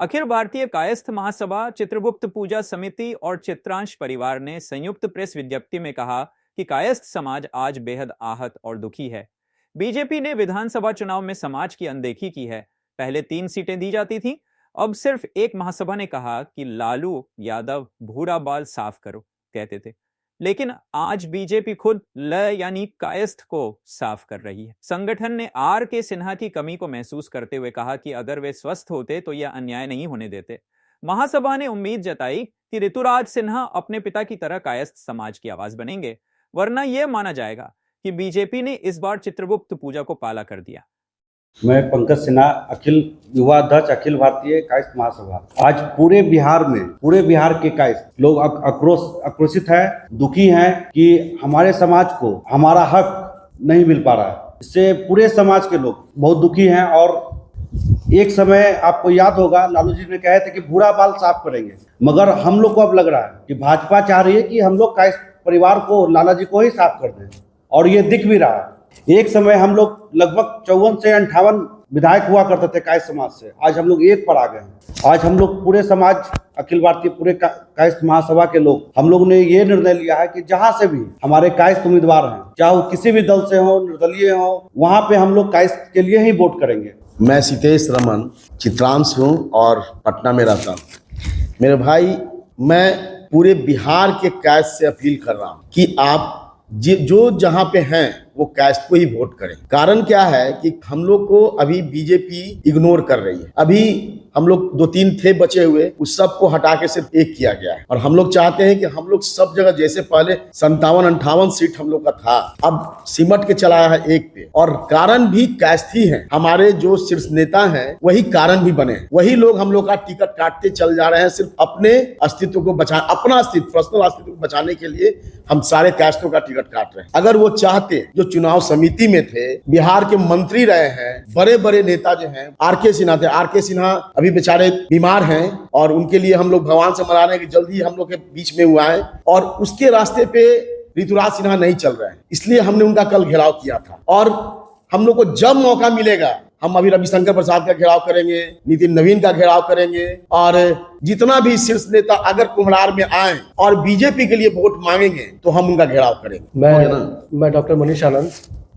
अखिल भारतीय कायस्थ महासभा, चित्रगुप्त पूजा समिति और चित्रांश परिवार ने संयुक्त प्रेस विज्ञप्ति में कहा कि कायस्थ समाज आज बेहद आहत और दुखी है। बीजेपी ने विधानसभा चुनाव में समाज की अनदेखी की है। पहले 3 सीटें दी जाती थीं, अब सिर्फ एक महासभा ने कहा कि लालू यादव भूरा बाल साफ करो कहते थे, लेकिन आज बीजेपी खुद ल यानी कायस्थ को साफ कर रही है। संगठन ने R.K. सिन्हा की कमी को महसूस करते हुए कहा कि अगर वे स्वस्थ होते तो यह अन्याय नहीं होने देते। महासभा ने उम्मीद जताई कि ऋतुराज सिन्हा अपने पिता की तरह कायस्थ समाज की आवाज बनेंगे, वरना यह माना जाएगा कि बीजेपी ने इस बार चित्रगुप्त पूजा को पाला कर दिया। मैं पंकज सिन्हा, युवा अध्यक्ष अखिल भारतीय कायस्थ महासभा। आज पूरे बिहार के कायस्थ लोग आक्रोशित हैं, दुखी हैं कि हमारे समाज को हमारा हक नहीं मिल पा रहा है। इससे पूरे समाज के लोग बहुत दुखी हैं। और एक समय आपको याद होगा, लालू जी ने कहे थे कि भूरा बाल साफ करेंगे, मगर हम लोग को अब लग रहा है कि भाजपा चाह रही है कि हम लोग कायस्थ परिवार को, लाला जी को ही साफ कर दें, और ये दिख भी रहा है। एक समय हम लोग लगभग 54 से 58 विधायक हुआ करते थे कायस्थ समाज से, आज हम लोग 1 पर आ गए हैं। आज हम लोग पूरे समाज, अखिल भारतीय पूरे कायस्थ महासभा के लोग, हम लोग ने ये निर्णय लिया है कि जहां से भी हमारे कायस्थ उम्मीदवार हैं, चाहे वो किसी भी दल से हो, निर्दलीय हो, वहां पे हम लोग कायस्थ के लिए ही वोट करेंगे। मैं सितेश रमन चित्रांश हूँ और पटना में रहता हूँ। मेरे भाई, मैं पूरे बिहार के कायस्थ से अपील कर रहा हूँ कि आप जो जहां पे हैं वो कायस्थ को ही वोट करें। कारण क्या है कि हम लोग को अभी बीजेपी इग्नोर कर रही है। अभी हम लोग 2-3 थे बचे हुए, उस सब को हटा के सिर्फ 1 किया गया है। और हम लोग चाहते हैं कि हम लोग सब जगह, जैसे पहले 57-58 सीट हम लोग का था, अब सिमट के चलाया है 1 पे। और कारण भी कायस्थ ही है। हमारे जो शीर्ष नेता हैं वही कारण भी बने हैं। वही लोग हम लोग का टिकट काटते चल जा रहे हैं, सिर्फ अपने अस्तित्व को अपना अस्तित्व, पर्सनल अस्तित्व को बचाने के लिए हम सारे कायस्थों का टिकट काट रहे हैं। अगर वो चाहते, जो चुनाव समिति में थे, बिहार के मंत्री रहे हैं, बड़े बड़े नेता जो हैं, R.K. सिन्हा थे। R.K. सिन्हा अभी बेचारे बीमार हैं और उनके लिए हम लोग भगवान से मना रहे हैं कि जल्दी हम लोग के बीच में हुआ है। और उसके रास्ते पे ऋतुराज सिन्हा नहीं चल रहे हैं, इसलिए हमने उनका कल घेराव किया था। और हम लोग को जब मौका मिलेगा, हम अभी रविशंकर प्रसाद का घेराव करेंगे, नितिन नवीन का घेराव करेंगे, और जितना भी शीर्ष नेता अगर कुम्हरार में आए और बीजेपी के लिए वोट मांगेंगे तो हम उनका घेराव करेंगे। मैं डॉक्टर मनीष आनंद,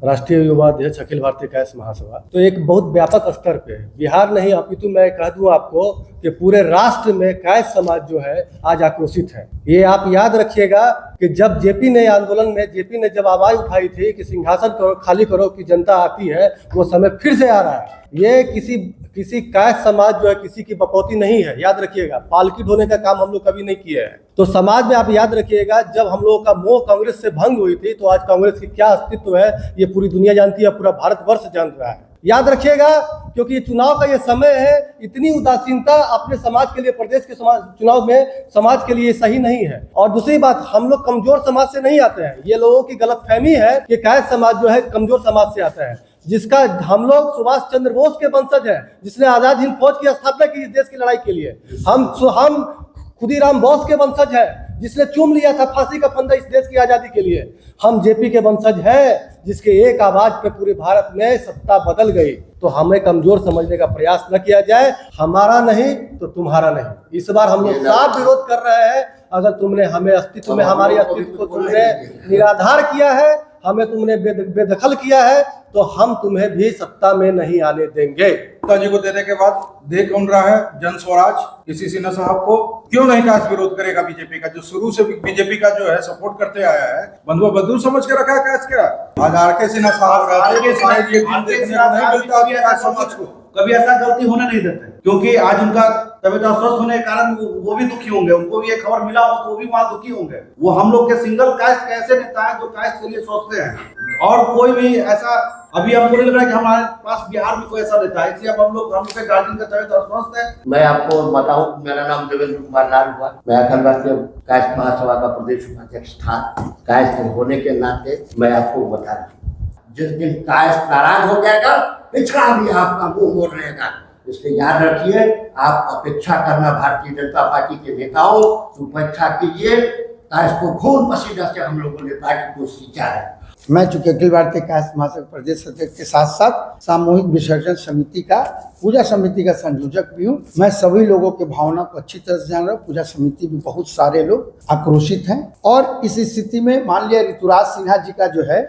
राष्ट्रीय युवा अध्यक्ष अखिल भारतीय कायस्थ महासभा। तो एक बहुत व्यापक स्तर पे, बिहार नहीं अपितु मैं कह दूं आपको कि पूरे राष्ट्र में कायस्थ समाज जो है आज आक्रोशित है। ये आप याद रखिएगा कि जब जेपी ने आंदोलन में, जेपी ने जब आवाज उठाई थी कि सिंहासन खाली करो कि जनता आती है, वो समय फिर से आ रहा है। ये किसी कायस्थ समाज जो है किसी की बपौती नहीं है, याद रखिएगा। पालकी ढोने का काम हम लोग कभी नहीं किए हैं। तो समाज में आप याद रखिएगा, जब हम लोगों का मोह कांग्रेस से भंग हुई थी, तो आज कांग्रेस की क्या अस्तित्व है ये पूरी दुनिया जानती है, पूरा भारतवर्ष जान रहा है। याद रखिएगा, क्योंकि चुनाव का ये समय है। इतनी उदासीनता अपने समाज के लिए, प्रदेश के चुनाव में समाज के लिए सही नहीं है। और दूसरी बात, हम लोग कमजोर समाज से नहीं आते हैं। ये लोगों की गलतफहमी है कि कायस्थ समाज जो है कमजोर समाज से आता है, जिसका हम लोग सुभाष चंद्र बोस के वंशज हैं, जिसने आजाद हिंद फौज की स्थापना की इस देश की लड़ाई के लिए। हम खुदीराम बोस के वंशज हैं, जिसने चूम लिया था फांसी का फंदा इस देश की आजादी के लिए। हम जेपी के वंशज हैं, जिसके एक आवाज पे पूरे भारत में सत्ता बदल गई। तो हमें कमजोर समझने का प्रयास न किया जाए। हमारा नहीं तो तुम्हारा नहीं। इस बार हम लोग साफ विरोध कर रहे हैं। अगर तुमने हमें अस्तित्व में, हमारे अस्तित्व को तुमने निराधार किया है, हमें तुमने बेदखल किया है, तो हम तुम्हें भी सत्ता में नहीं आने देंगे। जी को देने के बाद देख कौन रहा है जन स्वराज। इसी सिन्हा साहब को क्यों नहीं कायस्थ विरोध करेगा बीजेपी का, जो शुरू से बीजेपी का जो है सपोर्ट करते आया है। बंधुआ बंधु समझ के रखा है कायस्थ का। आज R.K. सिन्हा साहब समाज को कभी ऐसा गलती होने नहीं देते, क्योंकि आज उनका तबियत अस्वस्थ होने के कारण वो भी दुखी होंगे। उनको भी ये खबर मिला हो तो वो भी वहां दुखी होंगे। वो हम लोग के सिंगल कायस्थ के ऐसे नेता है जो कायस्थ के लिए सोचते हैं। और कोई भी ऐसा अभी हमको नहीं लग रहा है कि हमारे पास बिहार में कोई ऐसा नेता है, इसलिए अब हम लोग के गार्जियन का तबियत अस्वस्थ है। मैं आपको बताऊं, मेरा नाम देवेंद्र कुमार लाल हुआ। मैं अखिल भारतीय कायस्थ महासभा का प्रदेश उपाध्यक्ष था। कायस्थ होने के नाते मैं आपको बता रहा हूँ, जिस दिन कायस्थ नाराज हो जाएगा, पिछड़ा भी आपका मुंह मोड़ लेगा। इसलिए याद रखिए, आप अपेक्षा करना भारतीय जनता पार्टी के नेताओं, उपेक्षा कीजिए। कायस्थ को खून पसीना से हम लोगों ने पार्टी को सींचा है। मैं चूंकि अखिल भारतीय कायस्थ महासभा प्रदेश अध्यक्ष के साथ साथ सामूहिक विसर्जन समिति का पूजा समिति का संयोजक भी हूँ। मैं सभी लोगों के भावना को अच्छी तरह से जान रहा हूँ। पूजा समिति में बहुत सारे लोग आक्रोशित हैं और इस स्थिति में मान लिया ऋतुराज सिन्हा जी का जो है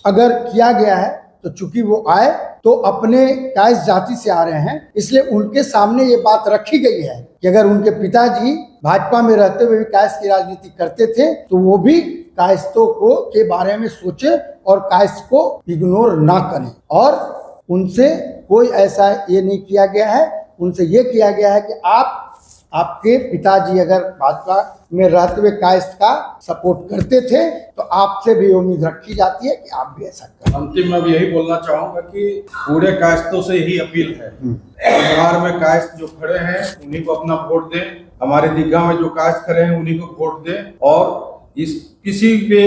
अगर किया गया है तो चूंकि वो आए तो अपने कायस्थ जाति से आ रहे हैं, इसलिए उनके सामने ये बात रखी गई है कि अगर उनके पिताजी भाजपा में रहते हुए भी कायस्थ की राजनीति करते थे तो वो भी कायस्थों को के बारे में सोचे और कायस्थ को इग्नोर ना करें। और उनसे कोई ऐसा ये नहीं किया गया है, उनसे ये किया गया है कि आपके पिताजी अगर भाजपा में रहते हुए कायस्थ का सपोर्ट करते थे तो आपसे भी उम्मीद रखी जाती है कि आप भी ऐसा करें। अंतिम में भी यही बोलना चाहूंगा कि पूरे कायस्थों से ही अपील है, बिहार में कायस्थ जो खड़े हैं उन्हीं को अपना वोट दें, हमारे दीघा में जो कायस्थ खड़े हैं उन्हीं को वोट दें और इस किसी भी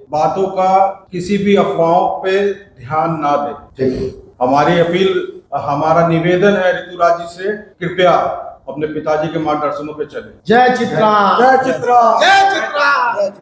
बातों का, किसी भी अफवाहों पे ध्यान ना दें। हमारी अपील, हमारा निवेदन है ऋतुराज जी से, कृपया अपने पिताजी के मार्गदर्शनों पे चले। जय चित्रांश। जय चित्रांश। जय चित्रांश।